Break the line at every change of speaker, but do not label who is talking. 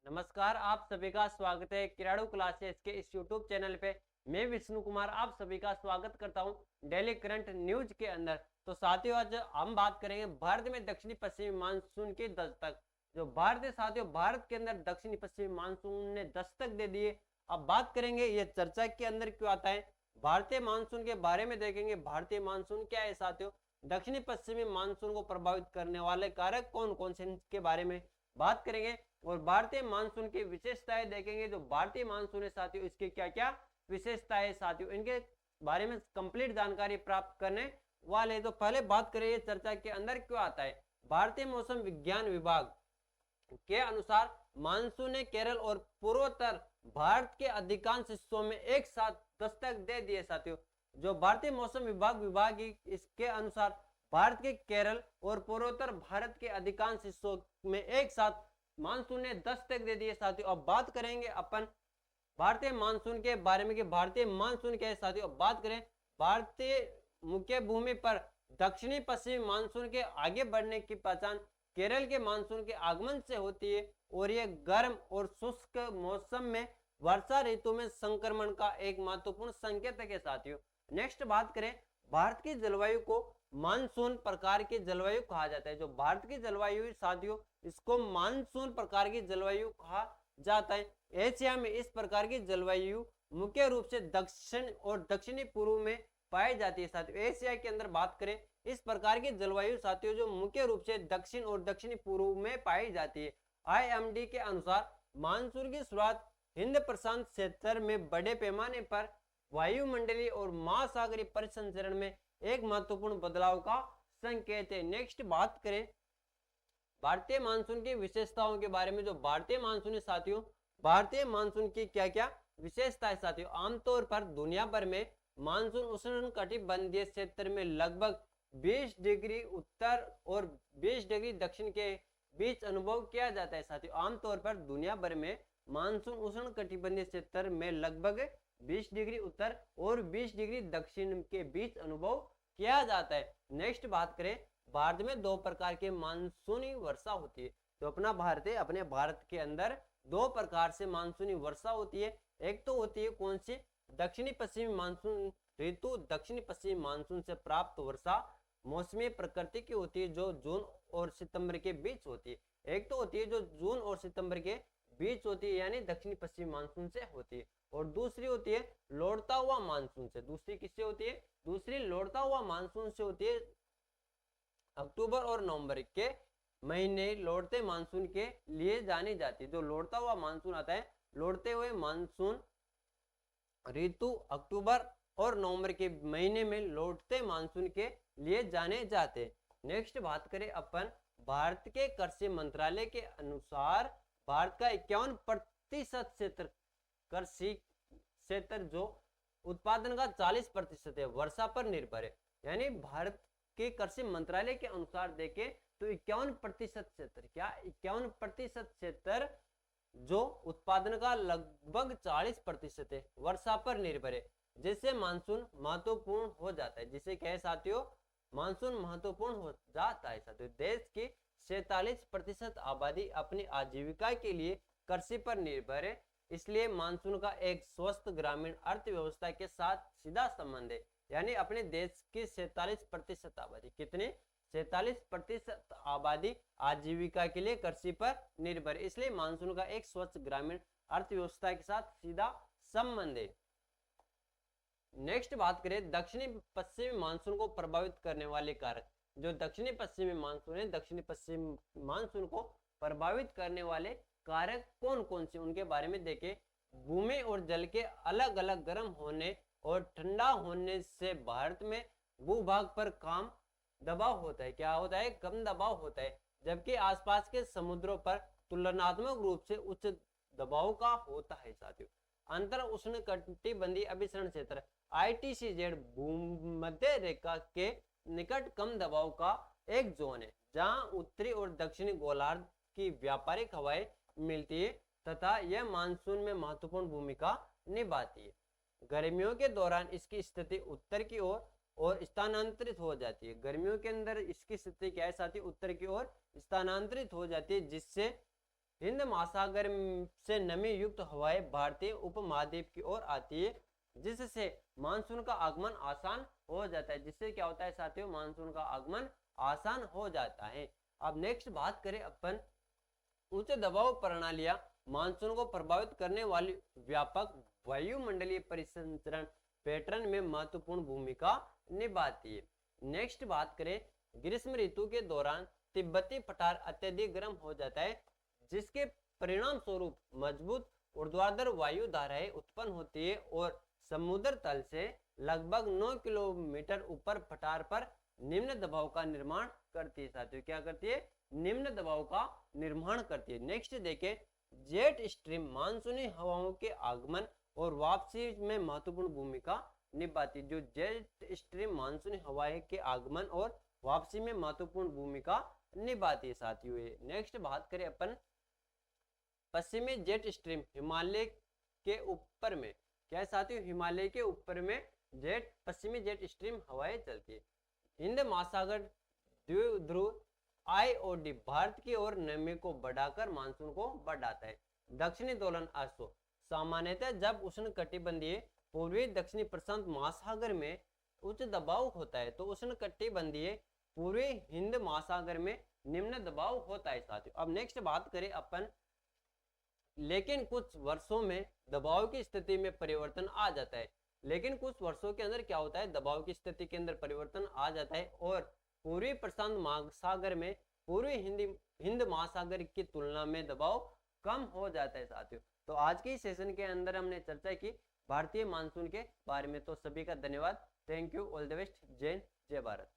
नमस्कार, आप सभी का स्वागत है किराड़ू क्लासेस के इस यूट्यूब चैनल पे। मैं विष्णु कुमार आप सभी का स्वागत करता हूं डेली करंट न्यूज के अंदर। तो साथियों, आज हम बात करेंगे भारत में दक्षिणी पश्चिमी मानसून की दस्तक। जो भारत है साथियों, भारत के अंदर दक्षिणी पश्चिमी मानसून ने दस्तक दे दी है। अब बात करेंगे ये चर्चा के अंदर क्यों आता है, भारतीय मानसून के बारे में देखेंगे। भारतीय मानसून क्या है साथियों, दक्षिणी पश्चिमी मानसून को प्रभावित करने वाले कारक कौन कौन से, इनके बारे में बात करेंगे। और भारतीय मानसून की विशेषताएं देखेंगे। जो भारतीय मानसून है साथियों, इसकी क्या क्या विशेषताएं साथियों, इनके बारे में कंप्लीट जानकारी प्राप्त करने वाले। तो पहले बात करें ये चर्चा के अंदर क्यों आता है। भारतीय मौसम विज्ञान विभाग के अनुसार मानसून ने केरल और पूर्वोत्तर भारत के अधिकांश हिस्सों में एक साथ दस्तक दे दिए साथियों। जो भारतीय मौसम विभाग इसके अनुसार भारत के केरल और पूर्वोत्तर भारत के अधिकांश हिस्सों में एक साथ मानसून ने दस्तक दे दिए साथियों। अब बात करेंगे अपन भारतीय मानसून के बारे में कि भारतीय मानसून क्या है साथियों। अब बात करें भारतीय मुख्य भूमि पर दक्षिणी पश्चिमी मानसून के आगे बढ़ने की पहचान केरल के मानसून के आगमन से होती है और यह गर्म और शुष्क मौसम में वर्षा ऋतु में संक्रमण का एक महत्वपूर्ण संकेत है साथियों। नेक्स्ट बात करें भारत की जलवायु को मानसून प्रकार की जलवायु कहा जाता है। जो भारत की जलवायु साथियों, इसको मानसून प्रकार की जलवायु कहा जाता है। एशिया में इस प्रकार की जलवायु मुख्य रूप से दक्षिण और दक्षिणी पूर्व में पाई जाती है साथियों। एशिया के अंदर बात करें इस प्रकार की जलवायु साथियों, जो मुख्य रूप से दक्षिण और दक्षिणी पूर्व में पाई जाती है। आईएमडी के अनुसार मानसून की शुरुआत हिंद प्रशांत क्षेत्र में बड़े पैमाने पर वायुमंडलीय और महासागरीय परिसंचरण में एक महत्वपूर्ण बदलाव का संकेत है। नेक्स्ट बात करें भारतीय मानसून की विशेषताओं के बारे में। जो भारतीय मानसून है साथियों, भारतीय मानसून की क्या क्या विशेषता है साथियों। आमतौर पर दुनिया भर में मानसून उष्णकटिबंधीय क्षेत्र में लगभग 20 डिग्री उत्तर और 20 डिग्री दक्षिण के बीच अनुभव किया जाता है साथियों। आमतौर पर दुनिया भर में मानसून उष्णकटिबंधीय क्षेत्र में लगभग 20 डिग्री उत्तर और 20 डिग्री दक्षिण के बीच अनुभव किया जाता है। नेक्स्ट बात करें भारत में दो प्रकार के मानसूनी वर्षा होती है। तो अपना भारत है, अपने भारत के अंदर दो प्रकार से मानसूनी वर्षा होती है। एक तो होती है कौन सी, दक्षिणी पश्चिमी मानसून ऋतु। दक्षिणी पश्चिमी मानसून से प्राप्त वर्षा मौसमी प्रकृति की होती है, जो जून और सितंबर के बीच होती है। एक तो होती है जो जून और सितंबर के बीच होती है, यानी दक्षिणी पश्चिमी मानसून से होती है। और दूसरी होती है लौटता हुआ मानसून से। दूसरी किससे होती है, दूसरी लौटता हुआ मानसून से होती है। अक्टूबर और नवंबर के महीने लौटते मानसून के लिए जानी जाती है। जो लौटता हुआ मानसून आता है, लौटते हुए मानसून ऋतु अक्टूबर और नवंबर के महीने में लौटते मानसून के लिए जाने जाते। नेक्स्ट बात करें अपन भारत के कृषि मंत्रालय के अनुसार भारत का 51% क्षेत्र कृषि क्षेत्र, जो उत्पादन का 40% है, वर्षा पर निर्भर है। यानी भारत के कृषि मंत्रालय के अनुसार देखें तो 51% क्षेत्र, क्या 51% क्षेत्र जो उत्पादन का लगभग 40% है, वर्षा पर निर्भर है, जिससे मानसून महत्वपूर्ण हो जाता है। जिसे कहे साथियों, मानसून महत्वपूर्ण हो जाता है साथियों। देश की 47% आबादी अपनी आजीविका के लिए कृषि पर निर्भर है, इसलिए मानसून का एक स्वस्थ ग्रामीण अर्थव्यवस्था के साथ सीधा संबंध है। यानी अपने देश की 47% आबादी, कितने, 47% आबादी आजीविका के लिए कृषि पर निर्भर, इसलिए मानसून का एक स्वच्छ ग्रामीण अर्थव्यवस्था के साथ सीधा संबंध है। नेक्स्ट बात करें दक्षिणी पश्चिमी मानसून को प्रभावित करने वाले कारक। जो दक्षिणी पश्चिमी मानसून है, दक्षिणी पश्चिमी मानसून को प्रभावित करने वाले कारक कौन कौन से, उनके बारे में देखें। भूमि और जल के अलग अलग गर्म होने और ठंडा होने से भारत में भूभाग पर कम दबाव होता है। क्या होता है, कम दबाव होता है, जबकि आसपास के समुद्रों पर तुलनात्मक रूप से उच्च दबाव का होता है साथियों। अंतर उष्णकटिबंधीय अभिसरण क्षेत्र ITCZ भूमध्य रेखा के निकट कम दबाव का एक जोन है, जहां उत्तरी और दक्षिणी गोलार्ध की व्यापारिक हवाएं मिलती है तथा यह मानसून में महत्वपूर्ण भूमिका निभाती है। गर्मियों के दौरान इसकी स्थिति उत्तर की ओर और स्थानांतरित हो जाती है। गर्मियों के अंदर इसकी स्थिति क्या है साथी, उत्तर की ओर स्थानांतरित हो जाती है, जिससे हिंद महासागर से नमी युक्त हवाएं भारतीय उपमहाद्वीप की ओर आती है, जिससे मानसून का आगमन आसान हो जाता है। जिससे क्या होता है साथियों, मानसून का आगमन आसान हो जाता है। अब नेक्स्ट बात करें अपन उच्च दबाव प्रणालियां मानसून को प्रभावित करने वाली व्यापक वायुमंडलीय परिसंचरण पैटर्न में महत्वपूर्ण भूमिका निभाती है। नेक्स्ट बात करें ग्रीष्म ऋतु के दौरान तिब्बती पठार अत्यधिक गर्म हो जाता है, जिसके परिणाम स्वरूप मजबूत ऊर्ध्वाधर वायु धाराएं उत्पन्न होती है और समुद्र तल से लगभग 9 किलोमीटर ऊपर पठार पर निम्न दबाव का निर्माण करती है। साथियों क्या करती है, निम्न दबाव का निर्माण करती है। नेक्स्ट देखें जेट स्ट्रीम मानसूनी हवाओं के आगमन और वापसी में महत्वपूर्ण भूमिका निभाती है। जो जेट स्ट्रीम मानसूनी हवाएं के आगमन और वापसी में महत्वपूर्ण भूमिका निभाती है साथियों। नेक्स्ट बात करें अपन पश्चिमी जेट स्ट्रीम हिमालय के ऊपर में, क्या है साथियों, हिमालय के ऊपर में पश्चिमी जेट स्ट्रीम हवाएं चलती है। हिंद महासागर द्विध्रुव आईओडी भारत की ओर नमी को बढ़ाकर मानसून को बढ़ाता है। दक्षिणी दोलन अश्व सामान्यतः जब उष्ण कटिबंधीय पूर्वी दक्षिणी प्रशांत महासागर में उच्च दबाव होता है, तो उष्ण कटिबंधीय पूर्वी हिंद महासागर में निम्न दबाव होता है साथियों। अब नेक्स्ट बात करें अपन, लेकिन कुछ वर्षों में दबाव की स्थिति में परिवर्तन आ जाता है। लेकिन कुछ वर्षों के अंदर क्या होता है, दबाव की स्थिति के अंदर परिवर्तन आ जाता है और पूर्वी प्रशांत महासागर में पूर्वी हिंद महासागर की तुलना में दबाव कम हो जाता है साथियों। तो आज के सेशन के अंदर हमने चर्चा की भारतीय मानसून के बारे में। तो सभी का धन्यवाद, thank you, all the best, जय हिंद, जय भारत।